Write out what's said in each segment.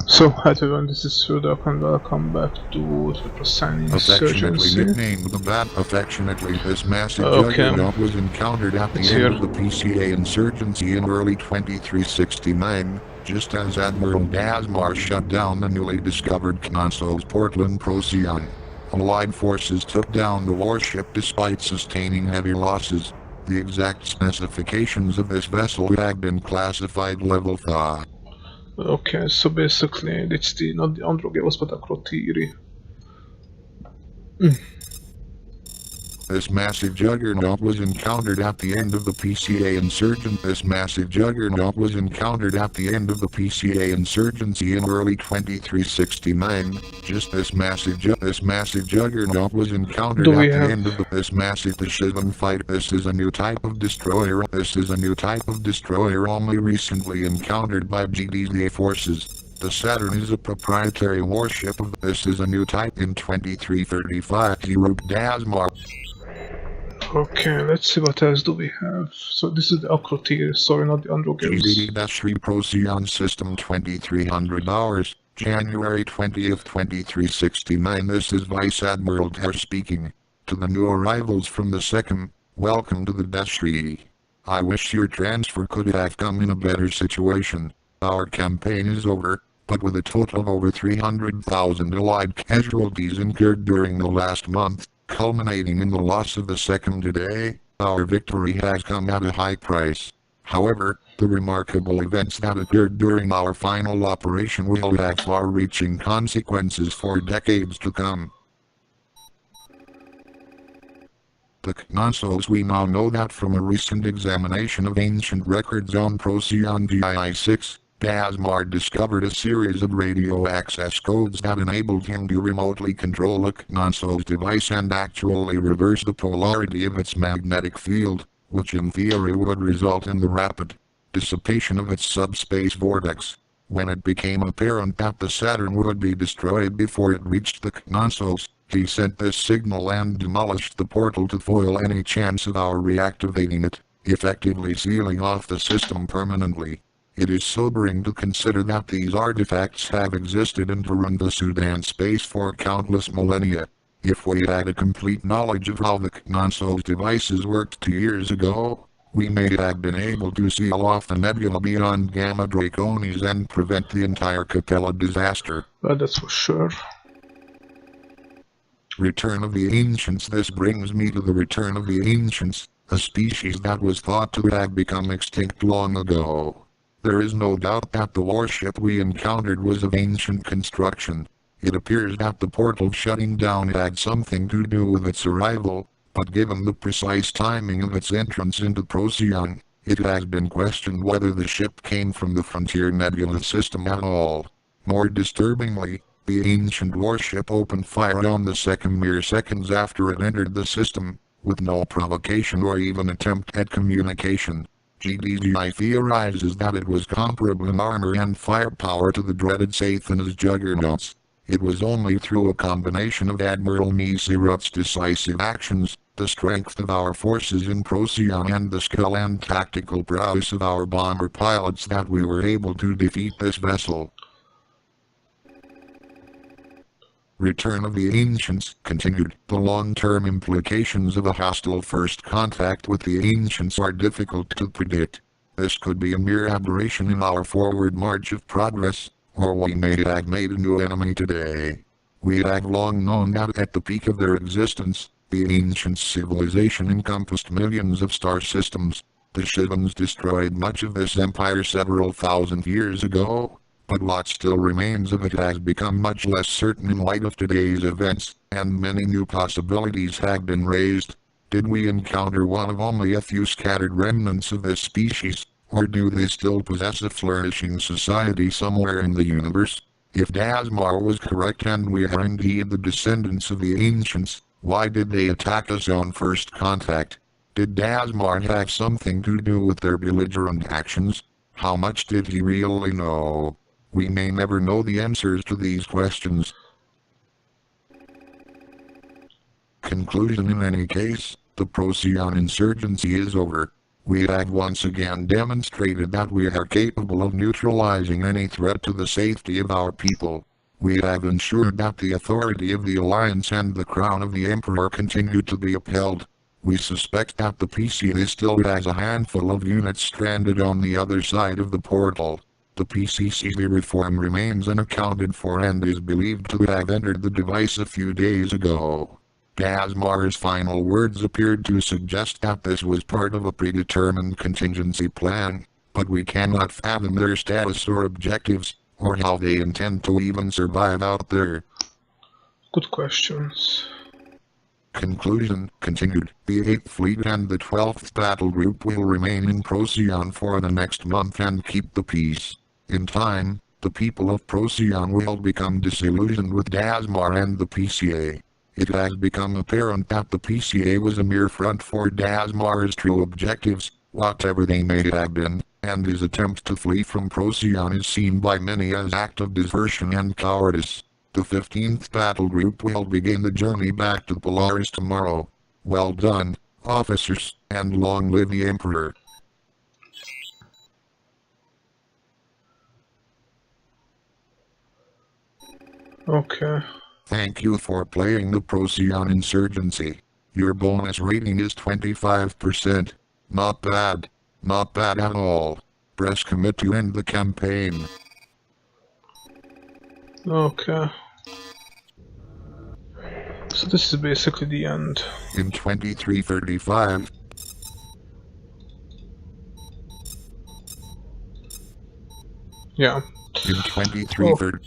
So, hi everyone, this is Sudak and welcome back to the Procyon Affectionately Insurgency. nicknamed the Bat. This massive Okay, juggernaut was encountered at it's the end here. of the PCA Insurgency in early 2369, just as Admiral Dasmar shut down the newly discovered Knossos Portland Procyon. Allied forces took down the warship despite sustaining heavy losses. The exact specifications of this vessel had been classified level 5. Okay, so basically it's the not the Androgeos but Akrotiri. This massive juggernaut was encountered at the end of the PCA Insurgency in early 2369. This massive juggernaut was encountered Do we at the have... end of this massive Shivan fight. This is a new type of destroyer. Only recently encountered by GDZ forces. The Saturn is a proprietary warship of this is a new type in 2335. He wrote Dasmar. Okay, let's see what else do we have. So this is the Akrotiri, sorry, not the Androgeos. GD-3 Procyon System 2300 hours, January 20th, 2369. This is Vice Admiral Ter speaking. To the new arrivals from the second, welcome to the Death. I wish your transfer could have come in a better situation. Our campaign is over, but with a total of over 300,000 Allied casualties incurred during the last month, culminating in the loss of the second today, our victory has come at a high price. However, the remarkable events that occurred during our final operation will have far-reaching consequences for decades to come. The Knossos. We now know that from a recent examination of ancient records on Procyon GI6, Dasmar discovered a series of radio access codes that enabled him to remotely control a Knossos device and actually reverse the polarity of its magnetic field, which in theory would result in the rapid dissipation of its subspace vortex. When it became apparent that the Saturn would be destroyed before it reached the Knossos, he sent this signal and demolished the portal to foil any chance of our reactivating it, effectively sealing off the system permanently. It is sobering to consider that these artifacts have existed in Tarunda Sudan space for countless millennia. If we had a complete knowledge of how the Knossos devices worked 2 years ago, we may have been able to seal off the nebula beyond Gamma Draconis and prevent the entire Capella disaster. Well, that's for sure. Return of the Ancients. This brings me to the Return of the Ancients, a species that was thought to have become extinct long ago. There is no doubt that the warship we encountered was of ancient construction. It appears that the portal shutting down had something to do with its arrival, but given the precise timing of its entrance into Procyon, it has been questioned whether the ship came from the Frontier Nebula system at all. More disturbingly, the ancient warship opened fire on the second mere seconds after it entered the system, with no provocation or even attempt at communication. GDGI theorizes that it was comparable in armor and firepower to the dreaded Sathan's juggernauts. It was only through a combination of Admiral Nisirut's decisive actions, the strength of our forces in Procyon and the skill and tactical prowess of our bomber pilots that we were able to defeat this vessel. Return of the Ancients continued. The long-term implications of a hostile first contact with the Ancients are difficult to predict. This could be a mere aberration in our forward march of progress, or we may have made a new enemy today. We have long known that at the peak of their existence, the ancient civilization encompassed millions of star systems. The Shivans destroyed much of this empire several thousand years ago, but what still remains of it has become much less certain in light of today's events, and many new possibilities have been raised. Did we encounter one of only a few scattered remnants of this species, or do they still possess a flourishing society somewhere in the universe? If Dasmar was correct and we are indeed the descendants of the ancients, why did they attack us on first contact? Did Dasmar have something to do with their belligerent actions? How much did he really know? We may never know the answers to these questions. Conclusion: in any case, the Procyon Insurgency is over. We have once again demonstrated that we are capable of neutralizing any threat to the safety of our people. We have ensured that the authority of the Alliance and the crown of the Emperor continue to be upheld. We suspect that the PCA still has a handful of units stranded on the other side of the portal. The PCC reform remains unaccounted for and is believed to have entered the device a few days ago. Gazmar's final words appeared to suggest that this was part of a predetermined contingency plan, but we cannot fathom their status or objectives, or how they intend to even survive out there. Good questions. Conclusion continued. The 8th Fleet and the 12th Battle Group will remain in Procyon for the next month and keep the peace. In time, the people of Procyon will become disillusioned with Gazmar and the PCA. It has become apparent that the PCA was a mere front for Gazmar's true objectives, whatever they may have been, and his attempt to flee from Procyon is seen by many as act of desertion and cowardice. The 15th Battle Group will begin the journey back to Polaris tomorrow. Well done, officers, and long live the Emperor. Okay. Thank you for playing the Procyon Insurgency. Your bonus rating is 25%. Not bad. Not bad at all. Press commit to end the campaign. Okay. So this is basically the end. In 2335. Yeah. In 2330.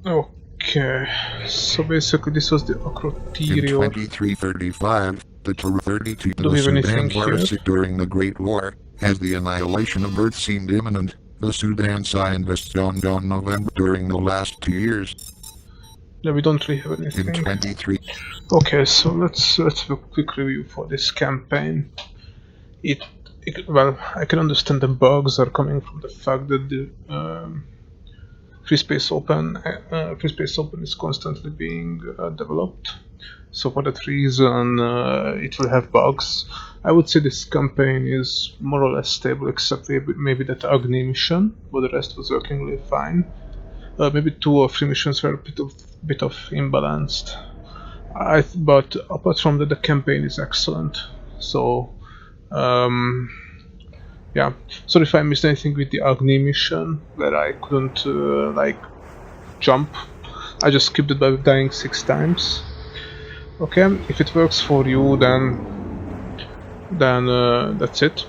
Okay. So basically this was the In Acroterior. 2335, the Tur-32 Do we have anything Sudan here? were during the Great War. As the annihilation of Earth seemed imminent, the Sudan scientists on November during the last 2 years. Yeah, we don't really have In anything. 23. Okay, so let's have a quick review for this campaign. Well, I can understand the bugs are coming from the fact that the FreeSpace Open is constantly being developed. So for that reason, it will have bugs. I would say this campaign is more or less stable, except maybe that Agni mission, but the rest was working really fine. Maybe 2 or 3 missions were a bit of imbalanced. But apart from that, the campaign is excellent. So, yeah. Sorry if I missed anything with the Agni mission, where I couldn't like jump. I just skipped it by dying 6 times. Okay, if it works for you, then that's it.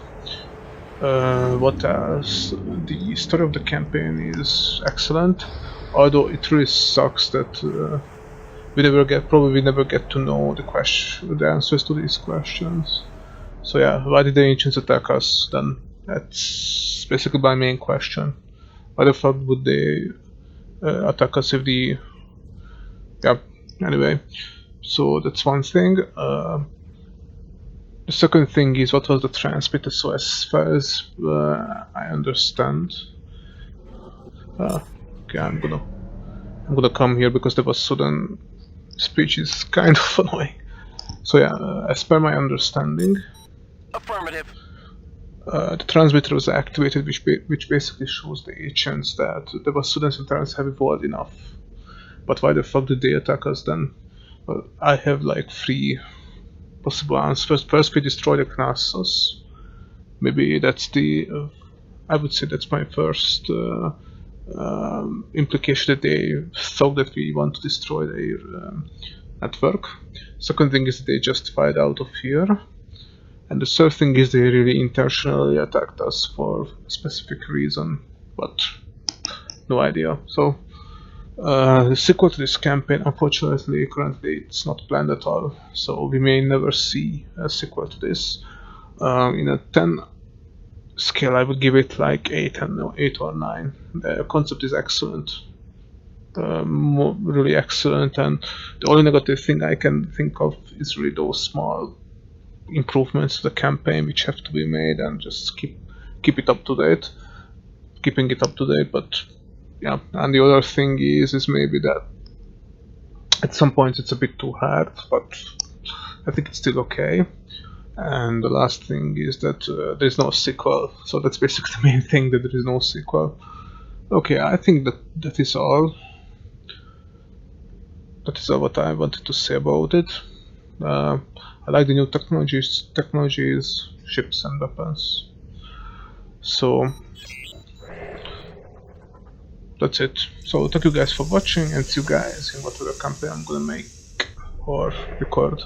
What else? The story of the campaign is excellent, although it really sucks that we probably never get to know the answers to these questions. So yeah, why did the ancients attack us then? That's basically my main question. Why the fuck would they attack us if the... Yeah, anyway. So that's one thing. The second thing is, what was the transmitter? So as far as I understand... okay, I'm gonna come here because the sudden speech is kind of annoying. So yeah, as per my understanding... Affirmative. The transmitter was activated, which basically shows the agents that the Vasudans and Terrans have evolved enough. But why the fuck did they attack us then? Well, I have like 3 possible answers. First, we destroy the Knossos. Maybe that's the... I would say that's my first implication, that they thought that we want to destroy their network. Second thing is that they just fired out of fear. And the third thing is they really intentionally attacked us for a specific reason, but no idea. So the sequel to this campaign, unfortunately, currently it's not planned at all, so we may never see a sequel to this. In a 10 scale, I would give it like 8 or 9. The concept is excellent, really excellent, and the only negative thing I can think of is really those small improvements to the campaign which have to be made, and just keeping it up to date. But yeah, and the other thing is maybe that at some points it's a bit too hard, but I think it's still okay. And the last thing is that there is no sequel, so that's basically the main thing, that there is no sequel. Okay, I think that is all. That is all what I wanted to say about it. I like the new technologies, ships and weapons. So that's it. So thank you guys for watching, and see you guys in whatever campaign I'm gonna make or record.